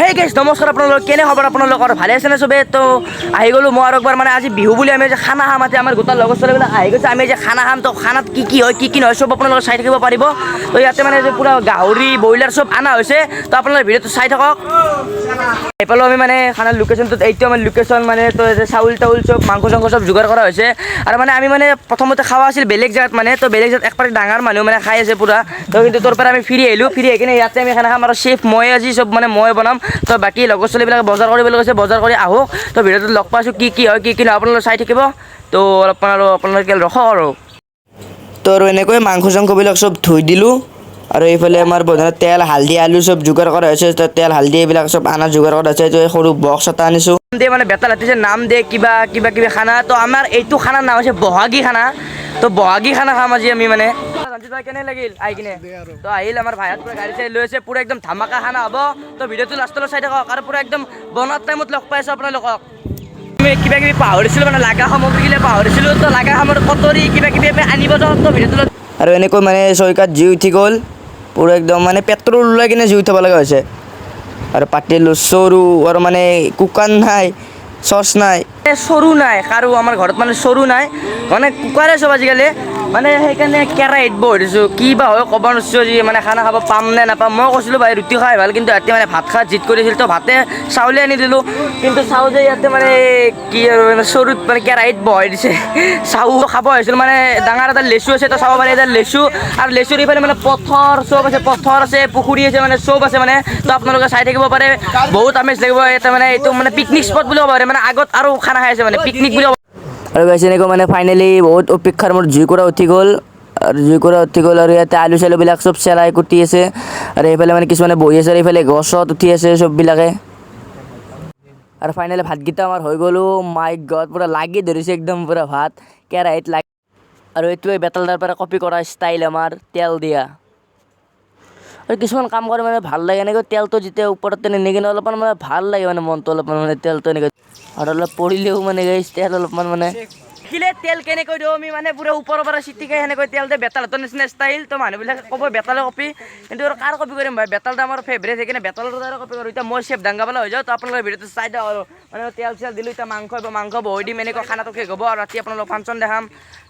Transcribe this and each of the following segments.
হেই গাইছ নমস্কাৰ আপোনালোক কেনে খবৰ আপোনালোকৰ ভালে আছে নে চবে তো আহি গ'লো মই আৰু একবাৰ মানে আজি বিহু বুলি আমি যে খানা খাম আজি আমাৰ গোটা লগৰ ছোৱালীবিলাক আহি গৈছে আমি যে খানা খাম তো খানাত কি হয় কি নহয় চব আপোনালোকে চাই থাকিব পাৰিব তো ইয়াতে মানে যে পুৰা গাহৰি ব্ৰইলাৰ চব আনা হৈছে তো আপোনালোকে ভিডিঅ'টো চাই থাকক এইফালে আমি মানে খানাৰ লোকেশ্যনটোত এইটো আমাৰ লোকেশ্যন মানে তো চাউল তাউল চব মাংস চাংস চব যোগাৰ কৰা হৈছে আৰু মানে আমি মানে প্ৰথমতে খাৱা আছিল বেলেগ জেগাত মানে তো বেলেগ জেগাত একপাৰি ডাঙৰ মানুহ মানে খাই আছে পুৰা তো কিন্তু তোৰ পৰা আমি ফিৰি আহিলোঁ ফিৰি আহি কিনে ইয়াতে আমি খানা খাম আৰু চেফ মই আজি চব মানে মই বনাম তো বাকী লগৰ ছোৱালীবিলাক বজাৰ কৰিবলৈ গৈছে বজাৰ কৰি আহোঁ তো ভিডিঅ'টোত লগ পাইছোঁ কি হয় কি নহয় আপোনালোকে চাই থাকিব তো অলপমান আৰু আপোনালোকে ৰখক আৰু তো আৰু এনেকৈ মাংস চাংসবিলাক চব ধুই দিলোঁ আৰু এইফালে আমাৰ বজাৰত তেল হালধি আলু চব যোগাৰ কৰা হৈছে তেল হালধি এইবিলাক চব আনা যোগাৰ কৰা হৈছে এইটো সৰু বক্স এটা আনিছোঁ দে মানে বেটাল ৰাতিছে নাম দে কিবা কিবি খানা তো আমাৰ এইটো খানাৰ নাম হৈছে বহাগী খানা তো বহাগী খানা খাম আজি আমি মানে কেনে লাগিল আহি কিনে তো আহিল আমাৰ ভাইহঁত পুৰা গাড়ী চাই লৈ আছে পুৰা একদম ধামাকা খানা হ'ব তো ভিডিঅ'টো লাষ্টলৈ চাই থাকক আৰু পুৰা একদম বনোৱাৰ টাইমত লগ পাইছোঁ আপোনালোকক কিবা কিবি পাহৰিছিলোঁ মানে লাগা সামগ্ৰীগিলা পাহৰিছিলোঁ তো লাগা সামগ্ৰী কটৰী কিবা কিবি আনিব যাওঁ তো ভিডিঅ'টো আৰু এনেকৈ মানে চৌকাত জুই উঠি গ'ল পুৰা একদম মানে পেট্ৰল ওলাই কিনে জুই উঠাব লগা হৈছে আৰু পাতিলোঁ চৰু আৰু মানে কুকাৰ নাই চচ নাই চৰু নাই কাৰো আমাৰ ঘৰত মানে চৰু নাই মানে কুকাৰে চব আজিকালি মানে সেইকাৰণে কেৰাহীত বহি দিছোঁ কি বা হয় ক'ব নোৱাৰিছোঁ যি মানে খানা খাব পাম নে নাপাম মই কৈছিলোঁ ভাই ৰুটি খাই ভাল কিন্তু ৰাতি মানে ভাত খোৱা জিদ কৰিছিল তো ভাতে চাউলে আনি দিলোঁ কিন্তু চাউল যে ইয়াতে মানে কি আৰু মানে চৰুত মানে কেৰাহীত বহাই দিছে চাউল খাব আহিছিলোঁ মানে ডাঙৰ এটা লেচু আছে তো চাব পাৰি এটা লেচু আৰু লেচুৰ এইফালে মানে পথৰ চব আছে পথৰ আছে পুখুৰী আছে মানে চব আছে মানে তো আপোনালোকে চাই থাকিব পাৰে বহুত আমেজ লাগিব এটা মানে এইটো মানে পিকনিক স্পট বুলি ক'ব পাৰে মানে আগত আৰু খানা খাই আছে মানে পিকনিক বুলি আৰু গাইছ এনেকৈ মানে ফাইনেলি বহুত অপেক্ষাৰ মোৰ জুইকুৰা উঠি গ'ল আৰু ইয়াতে আলু চালুবিলাক চব চেলাই কুটি আছে আৰু এইফালে মানে কিছুমানে বহি আছে আৰু এইফালে গছত উঠি আছে চববিলাকে আৰু ফাইনেলি ভাতকেইটা আমাৰ হৈ গ'লো মাই গড পুৰা লাগি ধৰিছে একদম পুৰা ভাত কেৰাহীত লাগি আৰু এইটোৱে বেতালদাৰ পৰা কপি কৰা ষ্টাইল আমাৰ তেল দিয়া আৰু কিছুমান কাম কৰি মানে ভাল লাগে এনেকৈ তেলটো যেতিয়া ওপৰত তেনে কিনে অলপমান মানে ভাল লাগে মানে মনটো অলপমান মানে তেলটো এনেকৈ আৰু অলপ পৰিলেও মানে গাইছ তেল অলপমান মানে দেখিলে তেল কেনেকৈ দিওঁ আমি মানে পুৰা ওপৰৰ পৰা চিটিকে সেনেকৈ তেল দিয়ে বেতালতৰ নিচিনা ষ্টাইল তো মানুহবিলাকে ক'ব বেতালে কপি কিন্তু আৰু কাৰ কপি কৰিম ভাই বেতালটো আমাৰ ফেভৰেট সেইকাৰণে বেতালৰ দ্বাৰা কপি কৰোঁ এতিয়া মই চেফ দাংগাবলৈ হৈ যাওঁ তো আপোনালোকে ভিডিঅ'টো চাই দিওঁ আৰু মানে তেল চেল দিলোঁ এতিয়া মাংস বহি দিম এনেকৈ খানাটো শেষ হ'ব আৰু ৰাতি আপোনালোকক ফাংচন দেখাম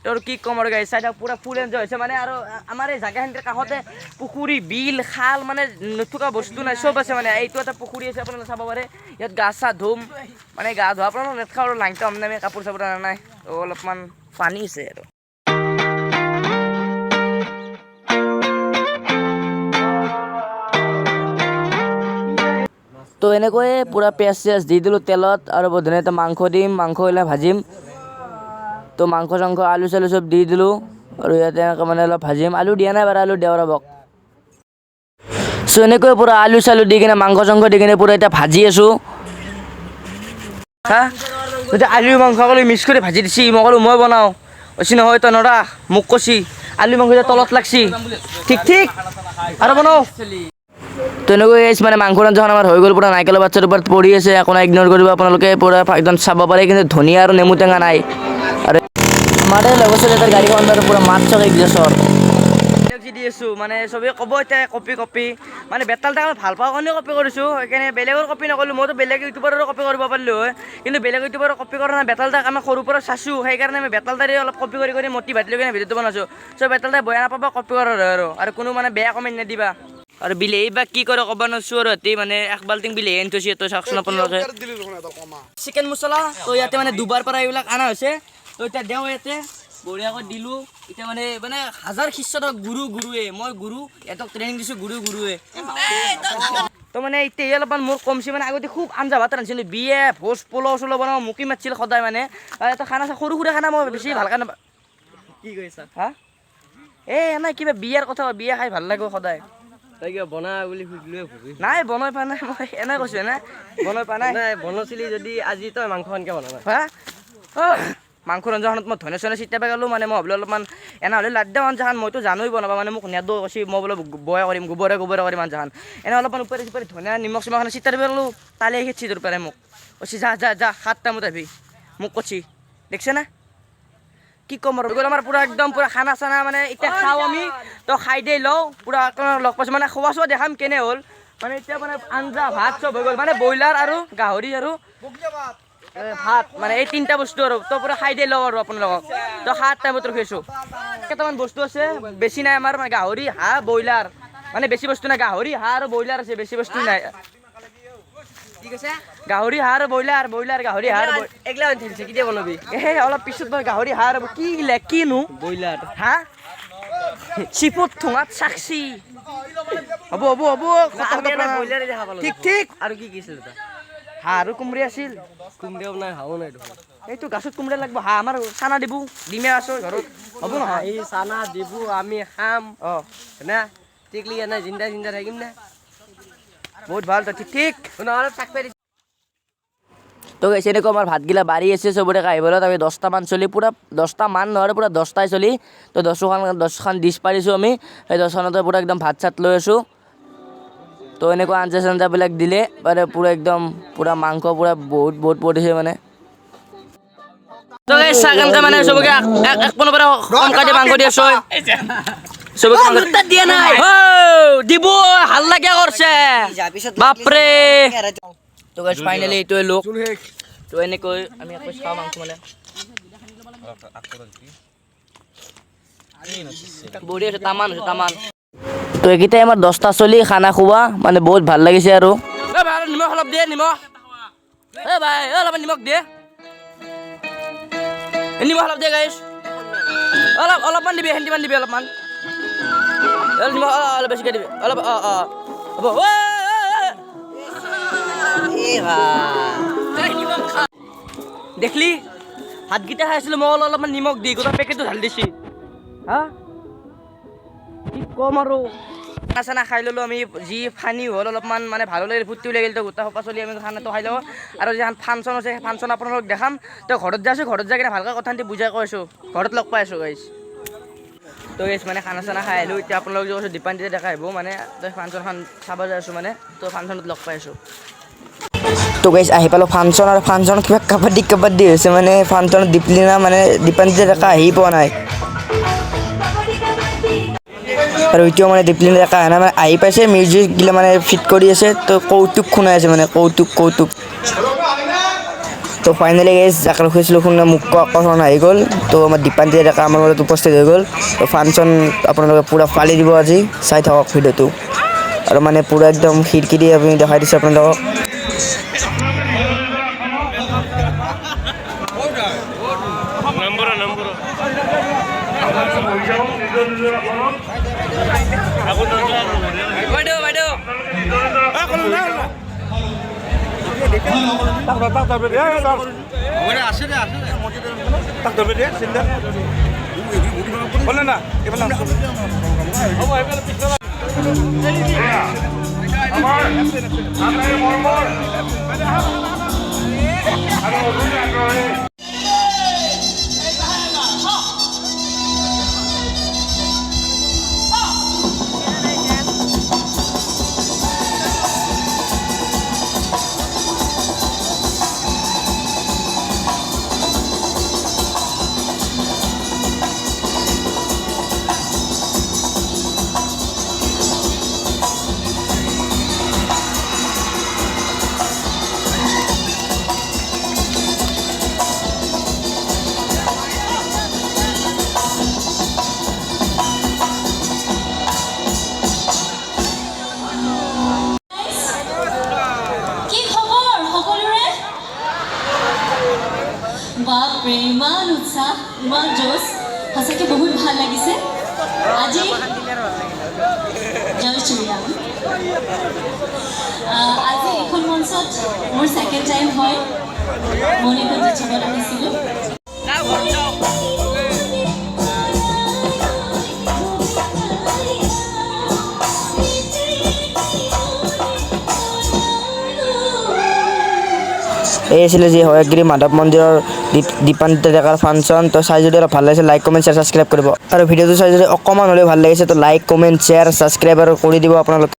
তো আৰু কি ক'ম আৰু গাইছ চাই দিয়ক পুৰা ফুল এনজয় হৈছে মানে আৰু আমাৰ এই জেগাখিনিৰ কাষতে পুখুৰী বিল খাল মানে নথকা বস্তু নাই চব আছে মানে এইটো এটা পুখুৰী আছে আপোনালোকে চাব পাৰে ইয়াত গা চা ধুম মানে গা ধোৱা আপোনালোকে নেট খাওঁ আৰু লাংটো আমি কাপোৰ চাপোৰ অনা নাই তো অলপমান পানী আছে আৰু তো এনেকৈয়ে পুৰা পিঁয়াজ চিয়াজ দি দিলোঁ তেলত আৰু ধুনীয়াকৈ মাংস দিম মাংস এইবিলাক ভাজিম তো মাংস চাংস আলু চালু চব দি দিলোঁ আৰু ইয়াতে এনেকৈ মানে অলপ ভাজিম আলু দিয়া নাই বাৰু আলু দেও ৰ'বক চ' এনেকৈ পুৰা আলু চালু দি কিনে মাংস চাংস দি কিনে পুৰা এতিয়া ভাজি আছোঁ হা এতিয়া আলু মাংস অকলে মিক্স কৰি ভাজি দিছি মই ক'লোঁ মই বনাওঁ কৈছি নহয় তই নৰা মোক কৈছি আলু মাংস এতিয়া তলত লাগছি ঠিক আৰু বনাওঁ তেনেকৈ মানে মাংসৰ আঞ্জাখন আমাৰ হৈ গ'ল পুৰা নাৰিকলৰ বাচ্ছাৰ ওপৰত পৰি আছে একো নাই ইগন'ৰ কৰিব আপোনালোকে পুৰা একদম চাব পাৰে কিন্তু ধনিয়া আৰু নেমু টেঙা নাই আৰু আমাৰ লগৰ ছোৱালী গাড়ীখন পুৰা মাত চলে গেছৰ দি আছোঁ মানে চবেই ক'ব এতিয়া কপি মানে বেতাল টাইমত ভাল পাওঁ কাৰণেও কপি কৰিছোঁ সেইকাৰণে বেলেগৰ কপি নকৰিলোঁ মইতো বেলেগ ইউটিউবাৰৰো কপি কৰিব পাৰিলোঁ হয় কিন্তু বেলেগ ইউটিউবাৰৰ কপি কৰা নাই বেতাল তাক আমি সৰুৰ পৰা চাইছোঁ সেইকাৰণে আমি বেতাল তাৰে অলপ কপি কৰি মটিভেট লৈ কিনে ভিডিঅ'টো বনাইছোঁ চ' বেতাল তাই বেয়া নাপাব কপি কৰাৰ আৰু কোনো মানে বেয়া কমেণ্ট নিদিবা আৰু বিলাহী বা কি কৰে ক'ব নোৱাৰিছোঁ আৰু ৰাতি মানে এক বাল্টিং বিলাহী আনি থৈছে তই চাওকচোন আপোনালোকে চিকেন মছলা তো ইয়াতে মানে দুবাৰ পৰা এইবিলাক অনা হৈছে তো এতিয়া দেওঁ ইয়াতে বঢ়িয়াকৈ দিলোঁ এতিয়া মানে হাজাৰ শিষ্যত গুৰুৱে মই গুৰু ইহঁতক ট্ৰেইনিং দিছোঁ গুৰুৱে তো মানে এতিয়া অলপমান মোৰ কমছে মানে আগতে খুব আঞ্জা ভাত ৰান্ধিছিলোঁ বিয়ে ভোজ পোলাও চোলাও বনাওঁ মুকি মাতিছিল সদায় মানে এটা খানা সৰু সুৰা খানা মই বেছি ভালকৈ নাপাওঁ কি কৈছা হা এই নাই কিবা বিয়াৰ কথা বিয়া খাই ভাল লাগে সদায় তই কিবা বনা বুলি সুধিলোঁ নাই বনাই পোৱা নাই মই এনে কৈছোঁ এনে বনাই পোৱা নাই বনাইছিলি যদি আজি তই মাংসখনকৈ বনাবা হা মাংসৰ আঞ্জাখনত মই ধনে চনে চিটিয়াই গ'লোঁ মানে মই ভাবিলোঁ অলপমান এনেহ'লে লাদ দিওঁ আঞ্জাখন মইতো জানোৱেই বনাবা মানে মোক নেদো কৈছি মই বোলে বয়া কৰিম গোবৰে কৰিম আঞ্জাখন এনে অলপমান ওপৰে চুপৰে ধনিয়া নিমখ চিমখ চিটিয়াই দিব গ'লোঁ তালে খেদছি তোৰ পাৰে মোক কৈছি যা 7টা মত আহিবি মোক কৈছি দেখছে না কি ক'ম আৰু আমাৰ পুৰা একদম পুৰা খানা চানা মানে এতিয়া খাওঁ আমি তো খাই দেই লওঁ পুৰা লগ পাইছোঁ মানে খোৱা চোৱা দেখাম কেনে হ'ল মানে এতিয়া মানে আঞ্জা ভাত চব হৈ গ'ল মানে ব্ৰইলাৰ আৰু গাহৰি আৰু ভাত মানে এই তিনিটা বস্তু আৰু তো পুৰা খাই দিয়ে লওঁ আৰু আপোনালোকক তো 7 টাইমত ৰখিছোঁ কেইটামান বস্তু আছে বেছি নাই আমাৰ মানে গাহৰি হাঁহ ব্ৰইলাৰ মানে বেছি বস্তু নাই গাহৰি হাঁহ আৰু ব্ৰইলাৰ আছে বেছি বস্তু নাই গাহৰি হাঁহ আৰু ব্ৰইলাৰ গাহৰি হাঁহ এগলা কেতিয়া বনাবি অলপ পিছত মই গাহৰি হাঁহ আৰু কি কিনো ব্ৰইলাৰ হা চিপত থোঙাত চাকচি হ'ব ঠিক ঠিক আৰু কি আছিল হাঁহ আৰু কোমৰি আছিল কোমৰিয়াও নাই হাঁহো নাই এইটো গাছত কোমৰিয়া লাগিব হাঁহ আমাৰ চানা দিব ডিমে আছো ঘৰত হ'ব নহয় এই চানা দিব আমি খাম না টিকলি নাই জিন্দা থাকিম না বহুত ভাল তো ঠিক নহ'লে চাক পাৰি তো এনেকুৱা আমাৰ ভাতগিলা বাঢ়ি আছে চবৰে আহিবলৈ আমি 10টা মান চলি পূৰা 10টা মান নহয় পূৰা 10টাই চলি তো 10খান ডিছ পাৰিছোঁ আমি সেই 10খনতে পূৰা একদম ভাত চাত লৈ আছোঁ তো এনেকুৱা আঞ্জা চাঞ্জাবিলাক দিলে মানে পূৰা একদম পূৰা মাংস পূৰা বহুত পৰিছে মানে তো চাহ মানে চবকে এক পোনৰ পৰা কম কাটি মাংস দি আছোঁ চবকে দিয়া নাই দিব হাল্লা কিয় কৰিছে বাপৰে তো গাইছ ফাইনালি এইটোৱে লোক তো এনেকৈ আমি আকৌ খাওঁ মাংস মানে বঢ়ি আছে তামান তো এইকেইটাই আমাৰ 10টা চলি খানা খোৱা মানে বহুত ভাল লাগিছে আৰু নিমখ অলপ দিয়ে নিমখ ভাই অলপ নিমখ দিয়ে নিমখ অলপ দিয়ে গাইছ অলপমান দিবি হেণ্টিমান দিবি অলপমান নিমখ অলপ বেছিকৈ দিবি অলপ হ'ব দেখলি ভাতকেইটা খাইছিলোঁ মই অলপমান নিমখ দি গোটেই পেকেটটো ঢালি দিছি হা কি কম আৰু খানা চানা খাই ল'লোঁ আমি যি ফানি হ'ল অলপমান মানে ভালো লাগিল ফূৰ্তি ওলাই গ'ল তো গোটা সোপা চলি আমি খানাটো খাই লওঁ আৰু যিখন ফাংচন আছে সেই ফাংচন আপোনালোকক দেখাম তো ঘৰত যাইছোঁ ঘৰত যাই কিনে ভালকৈ কথা বুজাই কৈ আছোঁ ঘৰত লগ পাই আছোঁ গাইছ তো গাইছ মানে খানা চানা খাই আহিলোঁ এতিয়া আপোনালোক যে কৈছোঁ দীপান্তিতে দেখা আহিব মানে ফাংচনখন চাব যাই আছোঁ মানে তো ফাংচনত লগ পাই আছোঁ তো গাইছ আহি পালোঁ ফাংচন আৰু ফাংচনত কিবা কাবাড্ডি হৈছে মানে ফাংচনত দীপলিনা মানে দীপান্তিতে দেখা আহি পোৱা নাই আৰু এতিয়াও মানে দীপলিনা দেখা আহে নাই মানে আহি পাইছে মিউজিকগিলা মানে ফিট কৰি আছে তো কৌতুক শুনাই আছে মানে কৌতুক তো ফাইনেলি গাইছ যাক ৰখিছিলোঁ শুনে মুখ্য আকৰ্ষণ আহি গ'ল তো আমাৰ দীপান্তিতে দেখা আমাৰ মাজত উপস্থিত হৈ গ'ল তো ফাংচন আপোনালোকে পূৰা ফালি দিব আজি চাই থাকক ভিডিঅ'টো আৰু মানে পূৰা একদম খিৰিকী দি আপুনি দেখাই দিছোঁ আপোনালোকক বাপৰে ইমান উৎসাহ ইমান জোচ সঁচাকৈ বহুত ভাল লাগিছে আজি জয় শ্ৰীৰাম আজি এইখন মঞ্চত মোৰ ছেকেণ্ড টাইম হয় মণিকুঞ্জ উৎসৱত আহিছিলোঁ এই আছিলে যি হয়গ্ৰী মাধৱ মন্দিৰৰ দীপান্তিতে দেখাৰ ফাংচন তো চাই যদি অলপ ভাল লাগিছে লাইক কমেণ্ট শ্বেয়াৰ ছাবস্ক্ৰাইব কৰিব আৰু ভিডিঅ'টো চাই যদি অকণমান হ'লেও ভাল লাগিছে তো লাইক কমেণ্ট শ্বেয়াৰ ছাবস্ক্ৰাইব আৰু কৰি দিব আপোনালোকে